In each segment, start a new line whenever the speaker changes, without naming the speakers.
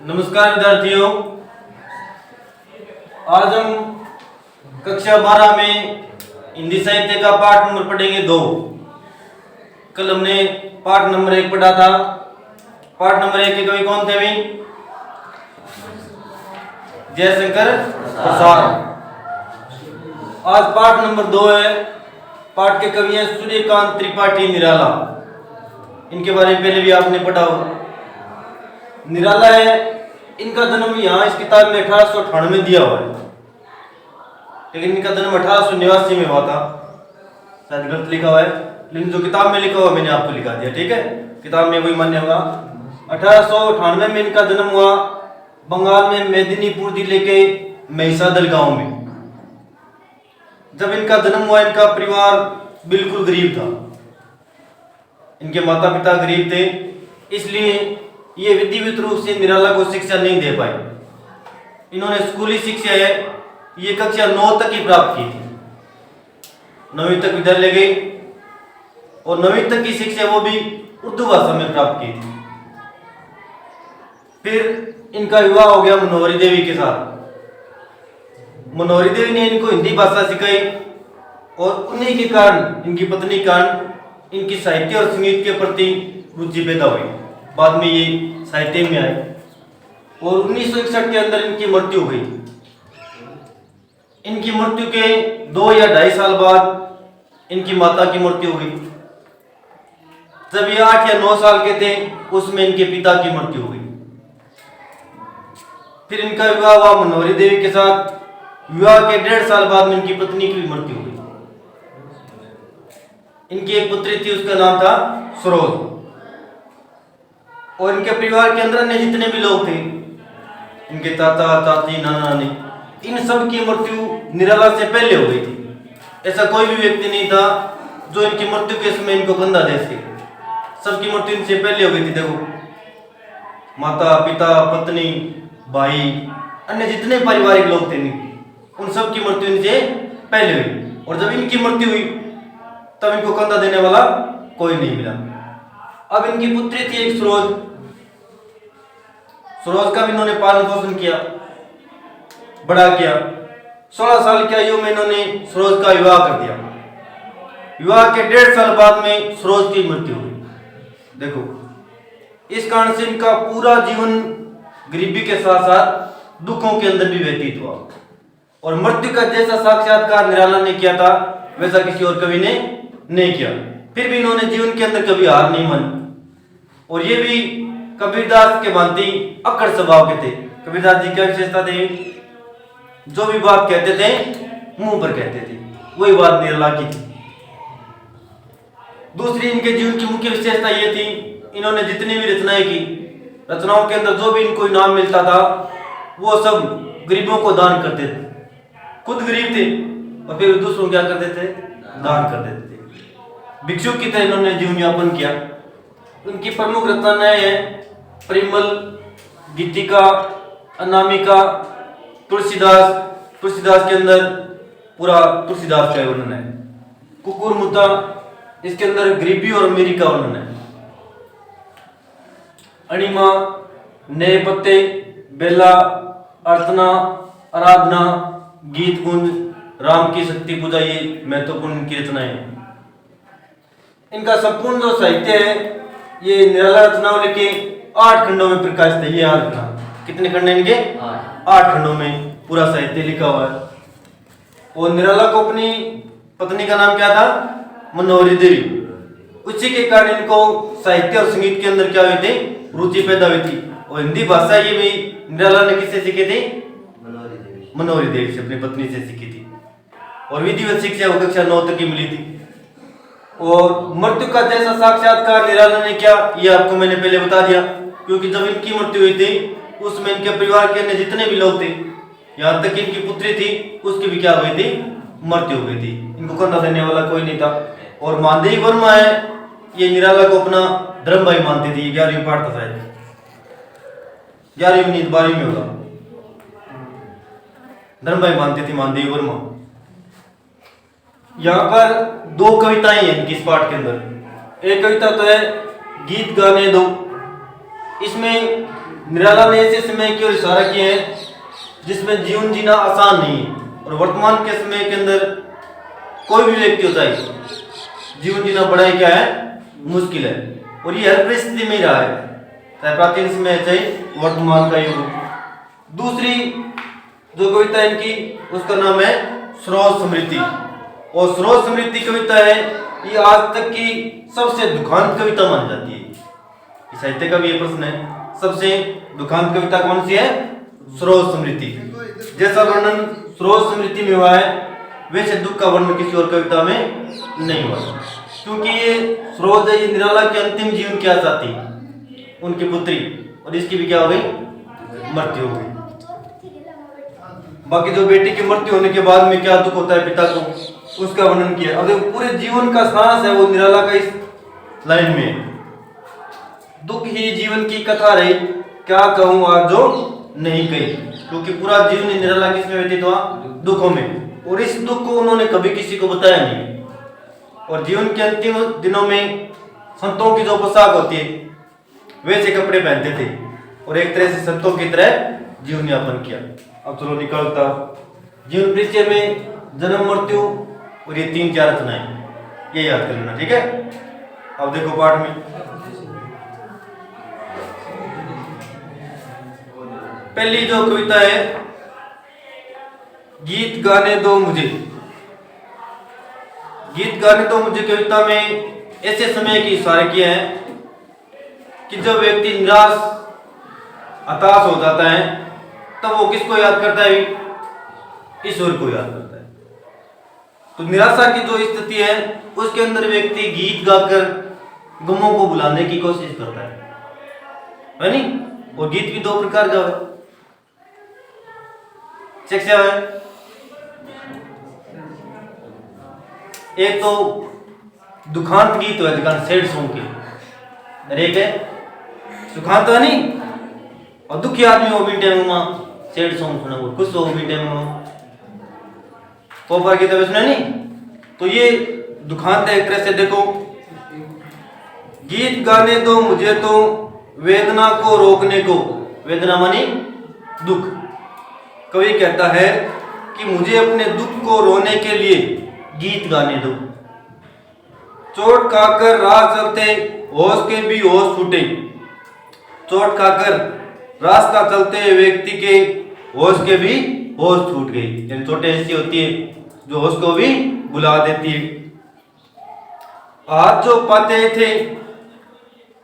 नमस्कार विद्यार्थियों, आज हम कक्षा 12 में हिंदी साहित्य का पाठ नंबर पढ़ेंगे 2। कल हमने पाठ नंबर 1 पढ़ा था। पाठ नंबर 1 के कवि कौन थे भाई? जयशंकर प्रसाद। आज पाठ नंबर 2 है। पाठ के कवि हैं सूर्यकांत त्रिपाठी निराला। इनके बारे में पहले भी आपने पढ़ा हो। निराला है, इनका जन्म यहाँ इस किताब में 1898 में दिया हुआ है, लेकिन इनका जन्म 1889 में हुआ था। शायद गलत लिखा हुआ है, लेकिन जो किताब में लिखा हुआ मैंने आपको लिखा दिया, ठीक है? किताब में वही मान्य होगा। 1898 में इनका जन्म हुआ बंगाल में मेदिनीपुर जिले के महिसादल गांव में। जब इनका जन्म हुआ, इनका परिवार बिल्कुल गरीब था। इनके माता पिता गरीब थे, इसलिए ये विधिवत रूप से निराला को शिक्षा नहीं दे पाए। इन्होंने स्कूली शिक्षा है ये कक्षा 9 तक ही प्राप्त की थी। 9वीं तक विद्यालय गए और 9वीं तक की शिक्षा वो भी उर्दू भाषा में प्राप्त की थी। फिर इनका विवाह हो गया मनोहरी देवी के साथ। मनोहरी देवी ने इनको हिंदी भाषा सिखाई और उन्हीं के कारण, इनकी पत्नी के कारण, इनकी साहित्य और संगीत के प्रति रुचि पैदा हुई। बाद में ये साहित्य में आए और 1961 के अंदर इनकी मृत्यु हुई। इनकी मृत्यु के 2 या 2.5 साल बाद इनकी माता की मृत्यु हुई। जब ये 8 या 9 साल के थे, उसमें इनके पिता की मृत्यु हुई। फिर इनका विवाह हुआ मनोहरी देवी के साथ। विवाह के 1.5 साल बाद में इनकी पत्नी की मृत्यु हुई। इनकी एक पुत्री थी, उसका नाम था सरोज। और इनके परिवार के अंदर अन्य जितने भी लोग थे, इनके चाचा चाची नाना नानी, इन सब की मृत्यु निराला से पहले हो गई थी। ऐसा कोई भी व्यक्ति नहीं था जो इनकी मृत्यु के समय इनको कंधा दे सके। सबकी मृत्यु इनसे पहले हो गई थी। देखो, माता पिता पत्नी भाई, अन्य जितने पारिवारिक लोग थे, उन सब की मृत्यु इनसे पहले हुई। और जब इनकी मृत्यु हुई तब इनको कंधा देने वाला कोई नहीं मिला। अब इनकी पुत्री थी एक सरोज। सरोज का भी इन्होंने पालन पोषण किया, बड़ा किया। 16 साल की आयु में इन्होंने सरोज का विवाह कर दिया। विवाह के 1.5 साल बाद में सरोज की मृत्यु हुई। देखो, इस कारण से इनका पूरा जीवन गरीबी के साथ साथ दुखों के अंदर भी व्यतीत हुआ। और मृत्यु का जैसा साक्षात्कार निराला ने किया था, वैसा किसी और कवि ने नहीं किया। फिर भी इन्होंने जीवन के अंदर कभी हार नहीं मानी। और ये भी कबीरदास के भांति अक्कड़ स्वभाव के थे। कबीरदास जी क्या विशेषता थी? जो भी बात कहते थे मुंह पर कहते थे, वही बात निराला की थी। दूसरी इनके जीवन की मुख्य विशेषता ये थी, इन्होंने जितनी भी रचनाएं की, रचनाओं के अंदर जो भी इनको इनाम मिलता था वो सब गरीबों को दान करते थे। खुद गरीब थे और फिर दूसरों क्या करते थे? दान कर देते थे। भिक्षुक की तरह इन्होंने जीवन यापन किया। उनकी प्रमुख रचनाएं हैं परिमल, गीतिका, अनामिका, तुलसीदास। तुलसीदास के अंदर पूरा तुलसीदास का वर्णन है। कुकुरमुत्ता, इसके अंदर गरीबी और अमीरी का वर्णन है। अणिमा, नए पत्ते, बेला, अर्चना, आराधना, गीत गुंज, राम की शक्ति पूजा, ये महत्वपूर्ण इनकी रचनाएं हैं। इनका संपूर्ण जो साहित्य है ये निराला रचनावली के 8 खंडों में प्रकाशित है। ये 8 खंड, कितने खंड हैं इनके? 8 खंडों में पूरा साहित्य लिखा हुआ है। और निराला को अपनी पत्नी का नाम क्या था? मनोहरी देवी। उसी के कारण इनको साहित्य और संगीत के अंदर क्या हुई थी? रुचि पैदा हुई थी। और हिंदी भाषा ये भी निराला ने किससे सीखी थी? मनोहरी देवी से, अपनी पत्नी से सीखी थी। और विधिवत शिक्षा वो कक्षा 9 तक की मिली थी। और मृत्यु का जैसा साक्षात्कार निराला ने किया, ये आपको मैंने पहले बता दिया। क्योंकि जब इनकी मृत्यु हुई थी उसमें इनके परिवार के अन्य जितने भी लोग थे, यहाँ तक इनकी पुत्री थी, उसकी भी क्या हुई थी? मृत्यु हुई थी। इनको कंधा देने वाला कोई नहीं था। और मानदेवी वर्मा है, ये निराला को अपना धर्म भाई मानती थी। 11वीं पाठ था शायद, 11वीं नहीं 12वीं में होगा। धर्म भाई मानती थी मानदेवी वर्मा। यहाँ पर 2 कविताएं हैं इनकी इस पाठ के अंदर। एक कविता तो है गीत गाने दो। इसमें निराला ने ऐसे समय की ओर इशारा किया है जिसमें जीवन जीना आसान नहीं है, और वर्तमान के समय के अंदर कोई भी व्यक्ति होता है जीवन जीना बड़ा ही क्या है, मुश्किल है, और ये हर परिस्थिति में ही रहा है, चाहे प्राचीन समय चाहे वर्तमान का युग। दूसरी जो कविता है इनकी, उसका नाम है स्रोत समृद्धि, और स्रोत समृद्धि कविता है ये आज तक की सबसे दुखांत कविता मानी जाती है। साहित्य का भी ये प्रश्न है, सबसे दुखांत कविता कौन सी है? स्रोत समृद्धि। जैसा वर्णन स्रोत समृद्धि में हुआ है वैसे दुख का वर्णन किसी और कविता में नहीं हुआ, क्योंकि ये स्रोत है, ये निराला के अंतिम जीवन की आशा थी, उनकी पुत्री, और इसकी भी क्या हो गई, मृत्यु हो गई। बाकी जो बेटी की मृत्यु होने के बाद में क्या दुख होता है पिता को, उसका वर्णन किया। अब पूरे जीवन का सांस है वो निराला का इस लाइन में। दुख ही जीवन की कथा रही, क्या कहूं आज जो नहीं कही, क्योंकि पूरा जीवन निराला किसमें व्यतीत हुआ, दुखों में, और इस दुख को उन्होंने कभी किसी को बताया नहीं। और जीवन के अंतिम दिनों में संतों की जो पोशाक होती है वैसे कपड़े पहनते थे, और एक तरह से संतों की तरह जीवन यापन किया। अब चलो निकलता जीवन परिचय में जन्म मृत्यु और ये 3-4 रचनाएं, ये याद कर लेना, ठीक है। अब देखो पाठ में पहली जो कविता है, गीत गाने दो मुझे। गीत गाने दो मुझे कविता में ऐसे समय की इशारे किए हैं कि जब व्यक्ति निराश हताश हो जाता है तब वो किसको याद करता है? ईश्वर को याद करता है। तो निराशा की जो स्थिति है उसके अंदर व्यक्ति गीत गाकर गमों को भुलाने की कोशिश करता है नहीं? और गीत भी 2 प्रकार का है, शिक्षा है, एक तो दुखांत गीत है दुखांत सैड सॉन्ग के, और एक है सुखांत है नहीं, और दुखी आदमी वो भी टाइम में सैड सॉन्ग सुना, वो खुश हो भी टाइम में पोपर की तरह सुना नहीं। तो ये दुखांत है एक तरह से। देखो, गीत गाने दो मुझे तो वेदना को रोकने को, वेदना मानी दुख। कवि कहता है कि मुझे अपने दुख को रोने के लिए गीत गाने दो। चोट खाकर राह चलते होश के भी होश छूटे। चोट खाकर रास्ता चलते व्यक्ति के होश के भी होश छूट गई, यानी चोटें ऐसी होती है जो होश को भी बुला देती है। आज जो पाते थे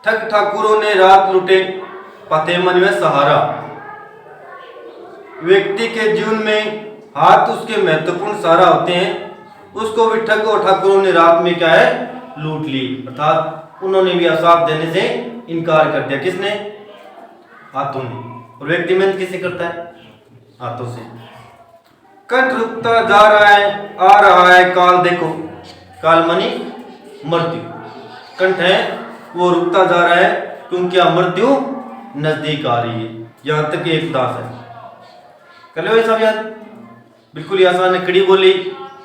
ठग ठाकुरों ने रात लुटे, पाते मन में सहारा। व्यक्ति के जीवन में हाथ उसके महत्वपूर्ण सहारा होते हैं, उसको भी ठग और ठाकुरों ने रात में क्या है, लूट ली। अर्थात उन्होंने भी आसाफ देने से इनकार कर दिया। किसने? हाथों ने। और व्यक्ति मेहनत किससे करता है? हाथों से। कंठ रुकता जा रहा है, आ रहा है काल देखो। काल मानी मृत्यु। कंठ है वो रुकता जा रहा है क्योंकि मृत्यु नजदीक आ रही है। यहां तक एक दास है, कर लो सब याद, बिल्कुल ही आसान है, कड़ी बोली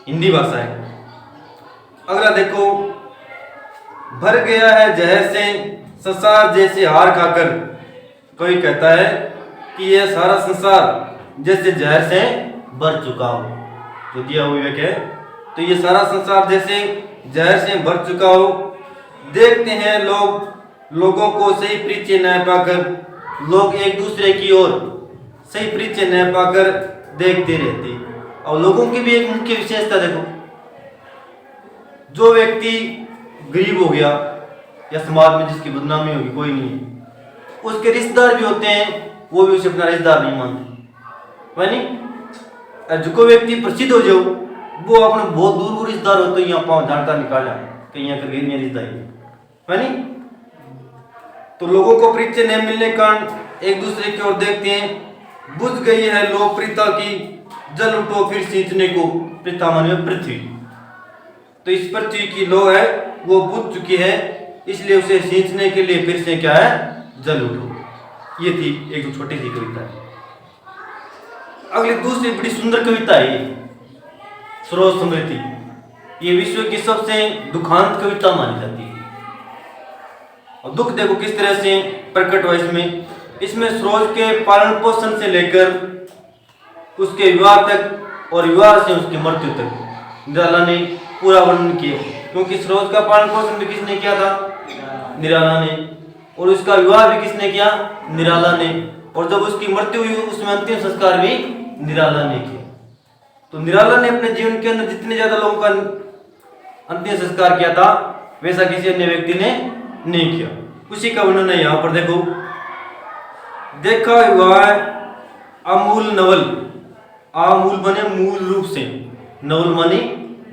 हिंदी भाषा है। अगला देखो, भर गया है जहर से संसार जैसे हार खाकर। कोई कहता है कि यह सारा संसार जैसे जहर से भर चुका हो, जो दिया हुआ विवेक है। तो ये सारा संसार जैसे जहर से भर चुका हो। देखते हैं लोगों को सही परिचय न पाकर, लोग एक दूसरे की ओर सही परिचय न पाकर देखते रहते। और लोगों की भी एक मुख्य विशेषता देखो, जो व्यक्ति गरीब हो गया या समाज में जिसकी बदनामी होगी कोई नहीं है, उसके रिश्तेदार भी होते हैं, वो भी उसे अपना रिश्तेदार नहीं मानते, है नहीं? जो व्यक्ति प्रसिद्ध हो जाओ, वो अपने बहुत दूर रिश्तेदार हो तो यहाँ पाँव झाड़ता निकाला कहीं यहाँ करके रिश्तेदार है नहीं? तो लोगों को परिचय नहीं मिलने के कारण एक दूसरे की ओर देखते हैं। बुझ गई है लोकप्रियता की, जल उठो फिर सींचने को। प्रीता माने पृथ्वी। तो इस पृथ्वी की लो है वो बुझ चुकी है, इसलिए उसे सींचने के लिए फिर से क्या है, जल उठो। ये थी एक छोटी सी कविता। अगली दूसरी बड़ी सुंदर कविता है स्रोत समृद्धि। ये विश्व की सबसे दुखांत कविता मानी जाती है। और दुख देखो किस तरह से प्रकट हुआ इसमें। इसमें सरोज के पालन पोषण से लेकर उसके विवाह तक और विवाह से उसकी मृत्यु तक निराला ने पूरा वर्णन किया। क्योंकि सरोज का पालन पोषण भी किसने किया था? निराला ने। और उसका विवाह भी किसने किया? निराला ने। और जब उसकी मृत्यु हुई उसमें अंतिम संस्कार भी निराला ने किया। तो निराला ने अपने जीवन के अंदर जितने ज्यादा लोगों का अंतिम संस्कार किया था वैसा किसी अन्य व्यक्ति ने नहीं किया। उसी का वर्णन है यहाँ पर देखो। देखा विवाह अमूल नवल, आमूल बने मूल रूप से, नवल माने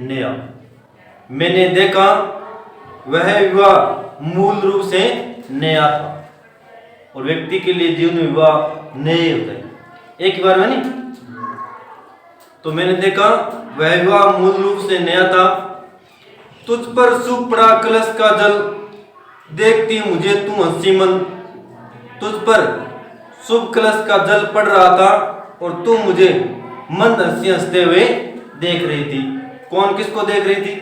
नया। मैंने देखा वह विवाह मूल रूप से नया था। और व्यक्ति के लिए जीवन में विवाह नए होता है, एक ही बार में नहीं। तो मैंने देखा वह विवाह मूल रूप से नया था। तुझ पर सूख पड़ा कलश का जल, देखती मुझे तू हंसी मन। तुझ पर शुभ कलश का जल पड़ रहा था और तू मुझे मंद हंसी हंसते हुए देख रही थी। कौन किसको देख रही थी?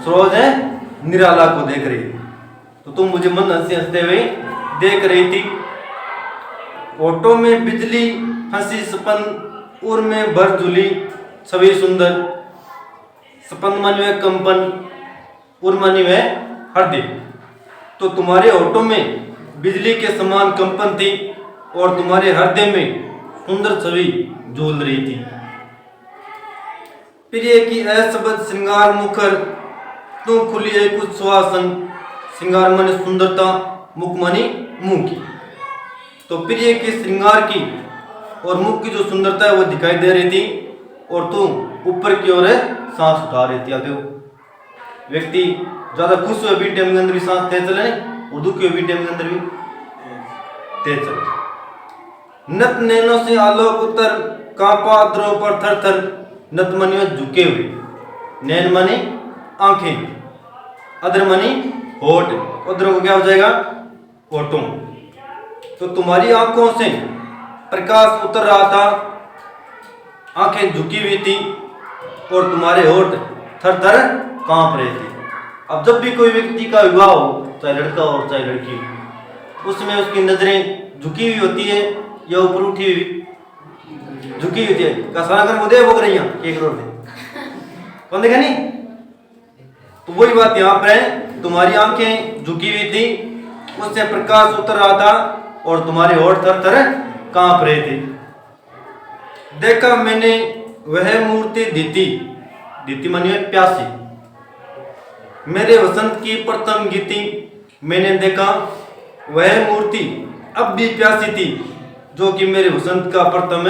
सरोज है निराला को देख रही थी। तो तुम मुझे मंद हंसी हंसते हुए देख रही थी। ओटो में बिजली हंसी सपन, उर में भर झूली छवि सुंदर। सपन मानी वह कंपन, उर मानी वह हृदय। तो तुम्हारे ओटो में बिजली के समान कंपन थी और तुम्हारे हृदय में सुंदर छवि झूल रही थी। प्रिय की असबद श्रृंगार मुखर, तू खुली है कुछ सुहासन। श्रृंगार माने सुंदरता, मुख माने मुंह की। तो प्रिय के श्रृंगार की और मुख की जो सुंदरता है वो दिखाई दे रही थी और तू ऊपर की ओर सांस उठा रही थी। अब व्यक्ति ज्यादा खुश हुए भी टाइम के अंदर भी सांस तेज चले और दुखी हुए भी टाइम के अंदर भी तेज चले। नत नैनों से आलोक उतर, कांपा अधरों पर थर थर। नत मनी झुके हुए, नैन मनी आंखें, अधर मनी होठ। अधरों को क्या हो जाएगा? होठों। तो तुम्हारी आंखों से प्रकाश उतर रहा था, आंखें झुकी हुई थी और तुम्हारे होठ थर थर कांप रहे थे। अब जब भी कोई व्यक्ति का विवाह हो, चाहे लड़का हो चाहे लड़की हो, उसमें उसकी नजरें झुकी हुई होती है या ऊपर उठी हुई झुकी हुई थी। सारा कर मुझे बोल रही है 1 करोड़ दे, कौन देखा नहीं? तो वही बात यहाँ पर है, तुम्हारी आंखें झुकी हुई थी, उससे प्रकाश उतर रहा था और तुम्हारे होठ थर थर कांप रहे थे। देखा मैंने वह मूर्ति दीति, दीति मानिए प्यासी, मेरे वसंत की प्रथम गीति। मैंने देखा वह मूर्ति अब भी प्यासी थी जो कि मेरे वसंत का प्रथम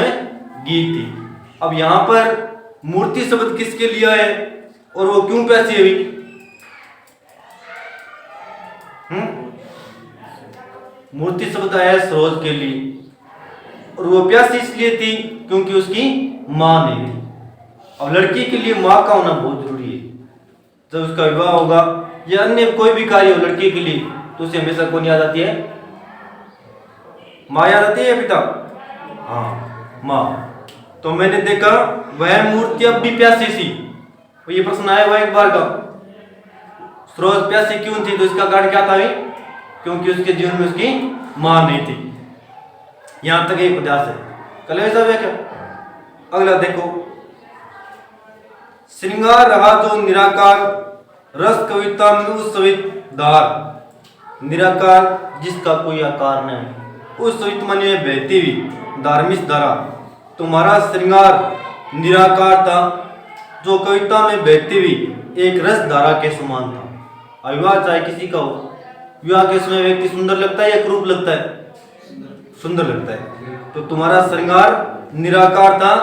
गीत थी। अब यहाँ पर मूर्ति शब्द किसके लिए है और वो क्यों प्यासी हुई? मूर्ति शब्द आया सरोज के लिए और वो प्यासी इसलिए थी क्योंकि उसकी मां नहीं थी। अब लड़की के लिए मां का होना बहुत जरूरी है। जब उसका विवाह होगा या अन्य कोई भी कार्य हो लड़की के लिए तो उसे हमेशा कौन याद आती है? मां याद आती है पिता? हाँ, मां। तो मैंने देखा वह मूर्ति अब भी प्यासी थी। तो ये प्रश्न आया हुआ एक बार का, सरोज प्यासी क्यों थी? तो इसका कारण क्या था? क्योंकि उसके जीवन में उसकी मां नहीं थी। यहां तक एक प्रयास है। कल ऐसा है क्या? अगला देखो, श्रृंगार रहा जो निराकार, रस कविता में उस दार। निराकार जिसका कोई आकार नहीं, उस सवित मन में बहती हुई धार्मिक धारा। तुम्हारा श्रृंगार निराकार था जो कविता में बहती हुई एक रस धारा के समान था। विवाह चाहे किसी का हो, विवाह के समय व्यक्ति सुंदर लगता है या क्रूप लगता है? सुंदर लगता है। तो तुम्हारा श्रृंगार निराकार था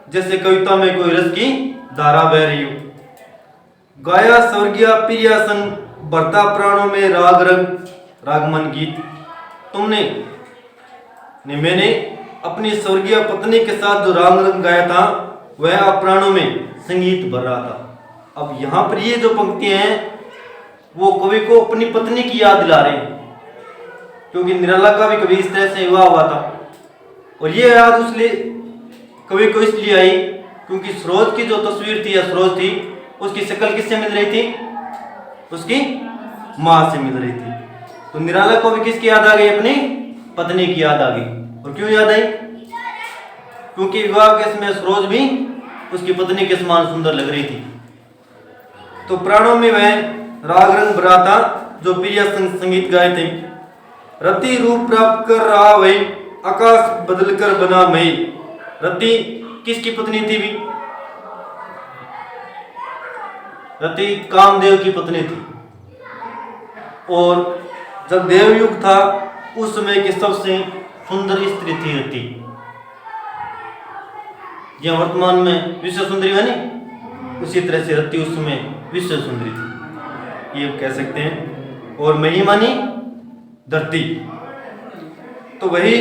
जैसे कविता में कोई रस की धारा बह रही हो। गाया स्वर्गीय प्रियासन, बढ़ता प्राणों में राग रंग, रागमन गीत। मैंने अपनी स्वर्गीय पत्नी के साथ जो राग रंग गाया था वह प्राणों में संगीत भर रहा था। अब यहाँ पर ये जो पंक्तियां हैं वो कवि को अपनी पत्नी की याद दिला रहे हैं, क्योंकि निराला का भी कभी इस तरह से विवाह हुआ था। और ये याद उसलिए कवि को इसलिए आई क्योंकि सरोज की जो तस्वीर थी या सरोज थी उसकी शक्ल किससे मिल रही थी? उसकी मां से मिल रही थी। तो निराला को भी किसकी याद आ गई? अपनी पत्नी की याद आ गई। और क्यों याद आई? क्योंकि विवाह के समय सरोज भी उसकी पत्नी के समान सुंदर लग रही थी। तो प्राणों में वह राग रंग भरा था जो प्रिय संगीत गाए थे। रति रूप प्राप्त कर रहा वही आकाश बदल कर बना मई। रति किसकी पत्नी थी भी? रति कामदेव की पत्नी थी। और जब देवयुग था उस समय की सबसे सुंदर स्त्री थी रति। यह वर्तमान में विश्व सुंदरी बनी, उसी तरह से रति उस समय विश्व सुंदरी थी, ये कह सकते हैं। और मही मानी धरती, तो वही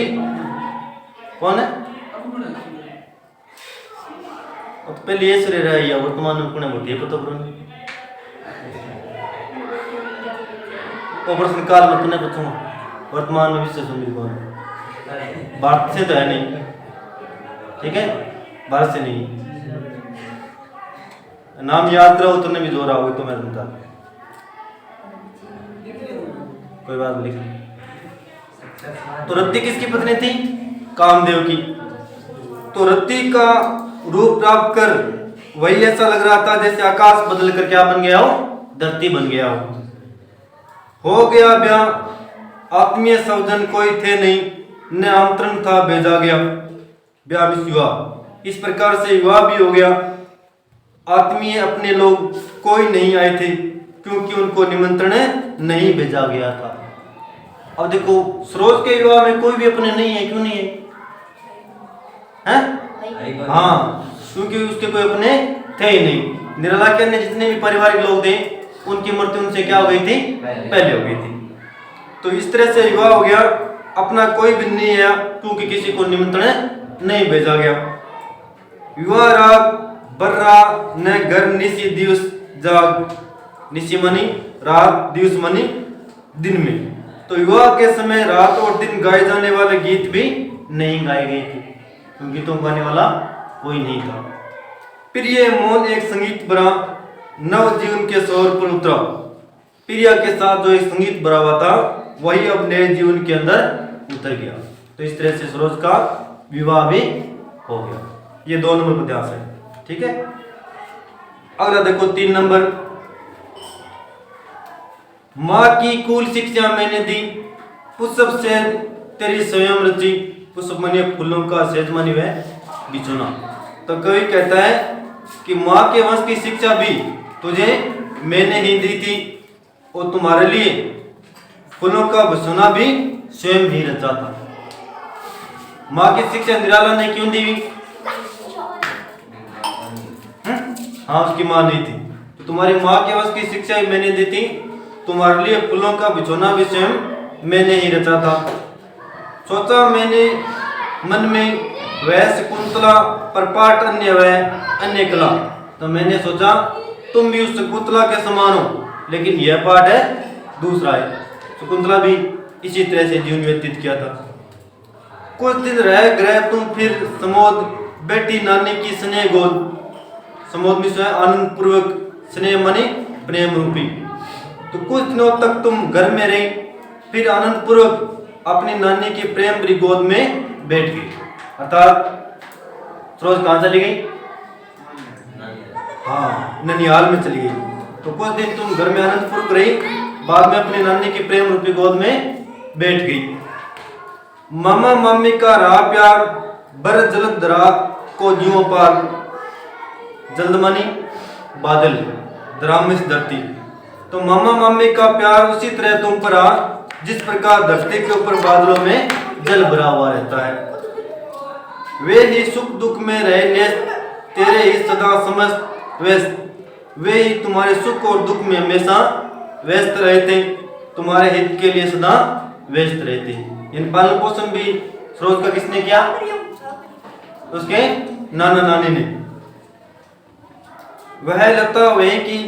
कौन है? तो पहले ये सूर्य रहा या वर्तमान में पुणे बोलती है पता करो। प्रश्न काल में तुमने पूछूंगा वर्तमान में विश्व सुंदरी कौन है? भारत से तो है नहीं, ठीक है, भारत से नहीं। नाम याद रहो तुमने भी जोरा हो तो मैं सुनता, कोई बात नहीं। तो रति किसकी पत्नी थी? कामदेव की। तो रति का रूप प्राप्त कर वही ऐसा लग रहा था जैसे आकाश बदल कर क्या बन गया हो? धरती बन गया हो गया ब्याह आत्मीय सवजन कोई थे नहीं, न आमंत्रण था भेजा गया। ब्याह विवाह, इस प्रकार से विवाह भी हो गया। आत्मीय अपने लोग कोई नहीं आए थे क्योंकि उनको निमंत्रण नहीं भेजा गया था। अब देखो सरोज के विवाह में कोई भी अपने नहीं है, क्यों नहीं है? हैं? हाँ, क्योंकि उसके कोई अपने थे ही नहीं। निराला के अन्य जितने भी पारिवारिक लोग थे उनकी मृत्यु उनसे क्या हो गई थी? पहले हो गई थी। तो इस तरह से विवाह हो गया, अपना कोई भी नहीं आया क्योंकि किसी को निमंत्रण नहीं भेजा गया। विवाह राग बर्रा न घर निशी दिवस जाग। निशी मनी रात, दिवस मनी दिन में। तो विवाह के समय रात और दिन गाए जाने वाले गीत भी नहीं गाए गए थे, क्योंकि गीतों गाने वाला कोई नहीं था। प्रिय मौन एक संगीत भरा नव जीवन के शोर पर उतरा। प्रिया के साथ जो एक संगीत भरा हुआ था वही अब नए जीवन के अंदर उतर गया। तो इस तरह से सरोज का विवाह भी हो गया। ये 2 नंबर पद्यांश है, ठीक है। अगला देखो 3 नंबर। माँ की कुल शिक्षा मैंने दी, पुष्प से तेरी स्वयं रची। पुष्प मानी फूलों का सेज मानी वह बिछोना। तो कवि कहता है कि माँ के वंश की शिक्षा भी तुझे मैंने ही दी थी और तुम्हारे लिए फूलों का बिछोना भी स्वयं ही रचा था। माँ की शिक्षा निराला ने क्यों दी? हाँ, उसकी माँ नहीं थी। तो तुम्हारी माँ के वंश की शिक्षा ही मैंने दी थी, तुम्हारे लिए फूलों का बिछोना भी स्वयं मैंने ही रचा था। सोचा मैंने मन में वह शकुंतला पर पाठ अन्य वह अन्य कला। तो मैंने सोचा तुम भी उस शकुंतला के समान हो, लेकिन यह पाठ है दूसरा है। शकुंतला भी इसी तरह से जीवन व्यतीत किया था। कुछ दिन रह गए तुम फिर समोद बेटी नानी की स्नेह गोद। समोद में आनंद पूर्वक, स्नेह माने प्रेम रूपी। तो कुछ दिनों तक तुम घर में रही, फिर आनंद पूर्वक अपनी नानी की प्रेम भरी गोद में बैठ गई। अर्थात सरोज कहाँ चली गई? हाँ, ननिहाल में चली गई। तो कुछ दिन तुम घर में आनंद पूर्वक रही, बाद में अपनी नानी की प्रेम रूपी गोद में बैठ गई। मामा मामी का रहा प्यार, बर जलद दरा को जीवों पार। जल्द मानी बादल, दरामिस धरती। तो मामा मामी का प्यार उसी तरह तुम पर आ जिस प्रकार धरती के ऊपर बादलों में जल भरा हुआ रहता है। वे ही सुख दुख में रहे तेरे ही सदा समस्त व्यस्त। वे ही तुम्हारे सुख और दुख में हमेशा व्यस्त रहते, तुम्हारे हित के लिए सदा व्यस्त रहते। इन पालन पोषण भी सरोज का किसने किया? उसके नाना नानी ने। वह लता वही की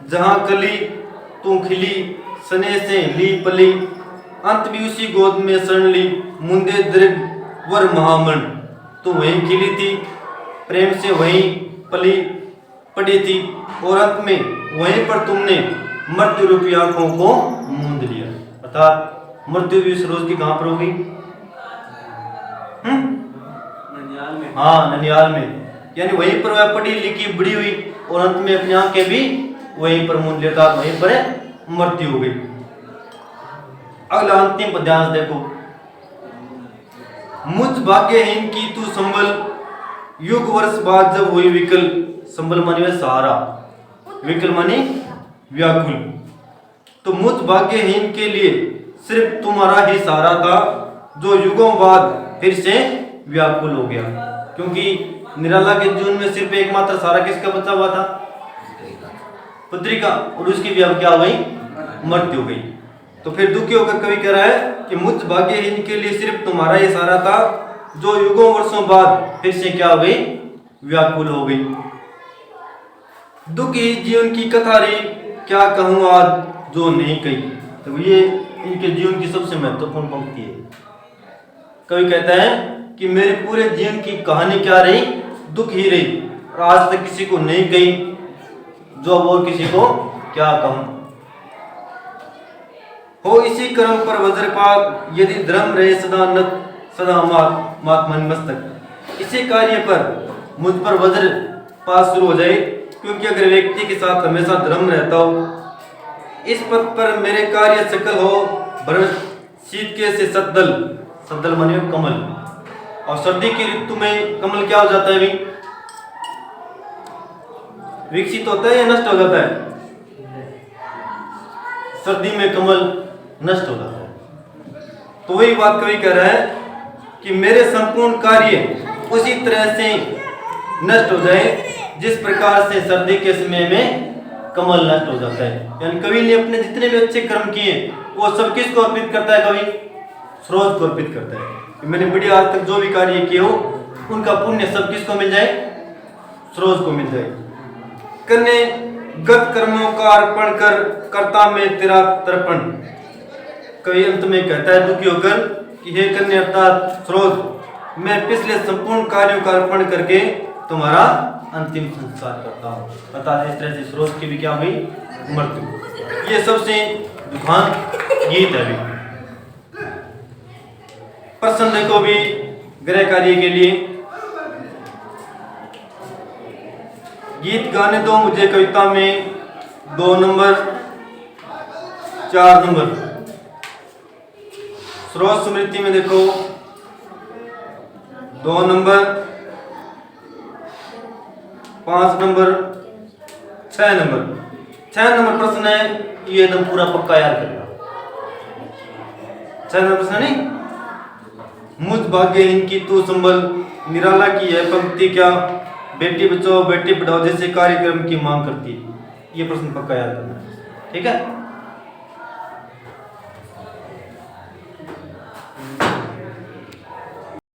जहां कली तू खिली, स्नेह से ली पली। अंत भी उसी गोद में शरण ली, मुंदे दृढ़ वर महामण। तू वहीं खिली थी, प्रेम से वहीं पली पड़ी थी, और अंत में वहीं पर तुमने मृत्यु रूपी आंखों को मूंद लिया। अर्थात मृत्यु भी सरोज की कहां पर होगी?
ननिहाल में।
हाँ, ननिहाल में, यानी वहीं पर वह पढ़ी लिखी बड़ी हुई और अंत में अपनी आंखें भी वहीं पर मूंद लेता, वहीं पर मृत्यु हो गई। अगला अंतिम पद्यांश देखो। मुझ भाग्यहीन की तू संभल, युग वर्ष बाद जब हुई विकल। संभल मानी वह सहारा, विकल मानी व्याकुल। तो मुझ भाग्यहीन के लिए सिर्फ तुम्हारा ही सहारा था, जो युगों बाद फिर से व्याकुल हो गया। क्योंकि निराला के जीवन में सिर्फ एकमात्र सहारा किसका बचा हुआ था? पुत्री का, और उसकी भी अब क्या हो गई? मृत्यु हो गई। तो फिर दुखी होकर कवि कह रहा है कि मुझ भाग्यहीन के लिए सिर्फ तुम्हारा ही सहारा था, जो युगों वर्षों बाद फिर से क्या हो गई? व्याकुल हो गई। दुखी जीवन की कथा रे, क्या कहूं आज जो नहीं कही। तो ये इनके जीवन की सबसे महत्वपूर्ण पंक्ति है। कवि कहता है कि मेरे पूरे जीवन की कहानी क्या रही? दुख ही रही, और आज तक किसी को नहीं कही, जो अब और किसी को क्या कहूं। हो इसी कर्म पर वज्रपात, यदि धर्म रहे सदा नत सदा मात मन मस्तक। इसी कार्य पर मुझ पर वज्रपात शुरू हो जाए, क्योंकि अगर व्यक्ति के साथ हमेशा धर्म रहता हो, इस पथ पर मेरे कार्य सकल हो, भ्रष्ट शीत के से सद्दल, सद्दल माने कमल। और सर्दी की ऋतु में कमल क्या हो जाता है? अभी विकसित होता है या नष्ट हो जाता है? सर्दी में कमल नष्ट हो जाता है। तो वही बात कवि कह रहा है कि मेरे संपूर्ण कार्य उसी तरह से नष्ट हो जाए जिस प्रकार से सर्दी के समय में कमल नष्ट हो जाता है। यानी कवि ने अपने जितने भी अच्छे कर्म किए वो सब किसको अर्पित करता है? कवि सरोज को अर्पित करता है कि मैंने बड़ी आज तक जो भी कार्य किए हो उनका पुण्य सब किसको मिल जाए? सरोज को मिल जाए। करने गत कर्मों का अर्पण कर, करता में तेरा तर्पण। कवि अंत में कहता है दुखी होकर कि हे कन्या अर्थात सरोज, मैं पिछले संपूर्ण कार्यों का अर्पण करके तुम्हारा अंतिम संस्कार करता हूँ। अर्थात इस तरह से सरोज की भी क्या हुई? मृत्यु। ये सबसे दुखांत गीत है। अभी प्रश्न देखो भी गृह कार्य के लिए। गीत गाने दो मुझे कविता में 2 नंबर 4 नंबर। सरोज स्मृति में देखो 2 नंबर 5 नंबर 6 नंबर। 6 नंबर प्रश्न है, ये एकदम पूरा पक्का याद करना। 6 नंबर प्रश्न नहीं, मुझ भाग्यहीन की तू संभल, निराला की यह पंक्ति क्या बेटी बचाओ बेटी पढ़ाओ जैसे कार्यक्रम की मांग करती है। ये प्रश्न पक्का याद करना, ठीक है।